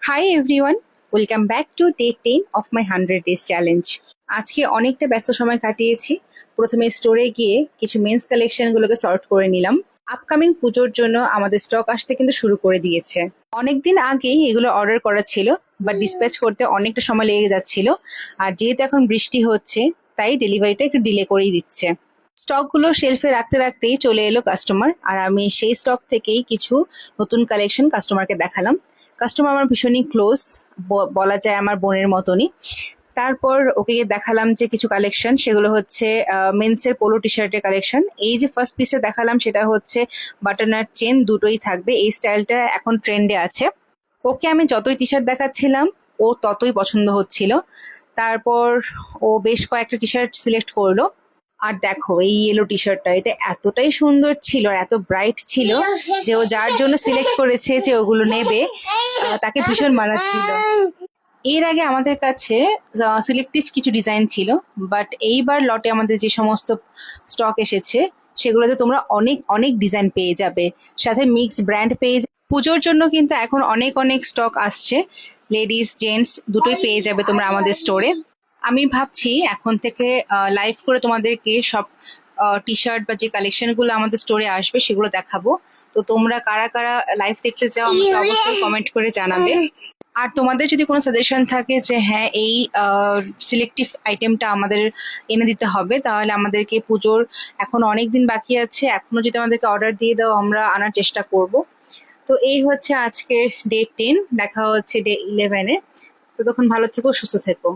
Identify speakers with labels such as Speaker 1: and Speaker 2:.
Speaker 1: Hi everyone, welcome back to day 10 of my 100 days challenge. আজকে অনেকটা ব্যস্ত সময় কাটিয়েছি। প্রথমে স্টোরে গিয়ে কিছু মেন্স কালেকশনগুলোকে সর্ট করে নিলাম। আপকামিং পুজোর জন্য আমাদের স্টক আসতে কিন্তু শুরু করে দিয়েছে। অনেকদিন আগেই এগুলো অর্ডার করা ছিল, বাট ডিসপ্যাচ করতে অনেকটা সময় লেগে যাচ্ছিল। আর যেহেতু এখন বৃষ্টি হচ্ছে, তাই ডেলিভারিটা একটু ডিলে করেই দিচ্ছে। স্টকগুলো শেলফে রাখতে রাখতেই চলে এলো কাস্টমার, আর আমি সেই স্টক থেকেই কিছু নতুন কালেকশন কাস্টমারকে দেখালাম। কাস্টমার আমার ভীষণই ক্লোজ, বলা যায় আমার বোনের মতনই। তারপর ওকে দেখালাম যে কিছু কালেকশন, সেগুলো হচ্ছে মেন্সের পোলো টি শার্টের কালেকশন। এই যে ফার্স্ট পিসে দেখালাম সেটা হচ্ছে বাটনার চেন দুটোই থাকবে, এই স্টাইলটা এখন ট্রেন্ডে আছে। ওকে আমি যতই টি শার্ট দেখাচ্ছিলাম ও ততই পছন্দ হচ্ছিল। তারপর ও বেশ কয়েকটা টি শার্ট সিলেক্ট করলো। আর দেখো এই ইয়েলো টি শার্টটা, এটা এতটাই সুন্দর ছিল আর এত ব্রাইট ছিল যে ও যার জন্য সিলেক্ট করেছে যে ওগুলো নেবে, তাকে ভীষণ মানাচ্ছিল। এর আগে আমাদের কাছে সিলেক্টিভ কিছু ডিজাইন ছিল, বাট এইবার লটে আমাদের যে সমস্ত স্টক এসেছে সেগুলোতে তোমরা অনেক অনেক ডিজাইন পেয়ে যাবে, সাথে মিক্স ব্র্যান্ড পেয়ে যাবে। পুজোর জন্য কিন্তু এখন অনেক অনেক স্টক আসছে, লেডিস জেন্টস দুটোই পেয়ে যাবে তোমরা আমাদের স্টোরে। আমি ভাবছি এখন থেকে লাইভ করে তোমাদেরকে সব টি শার্ট বা যে কালেকশনগুলো আমাদের স্টোরে আসবে সেগুলো দেখাবো। তো তোমরা কারা কারা লাইভ দেখতে চাও আমাকে অবশ্যই কমেন্ট করে জানাবে। আর তোমাদের যদি কোনো সাজেশন থাকে যে হ্যাঁ এই সিলেক্টিভ আইটেমটা আমাদের এনে দিতে হবে, তাহলে আমাদেরকে পুজোর এখন অনেক দিন বাকি আছে, এখনো যদি আমাদেরকে অর্ডার দিয়ে দাও আমরা আনার চেষ্টা করব। তো এই হচ্ছে আজকের ডে 10, দেখা হচ্ছে ডে 11-এ। ততক্ষণ ভালো থেকো, সুস্থ থেকো।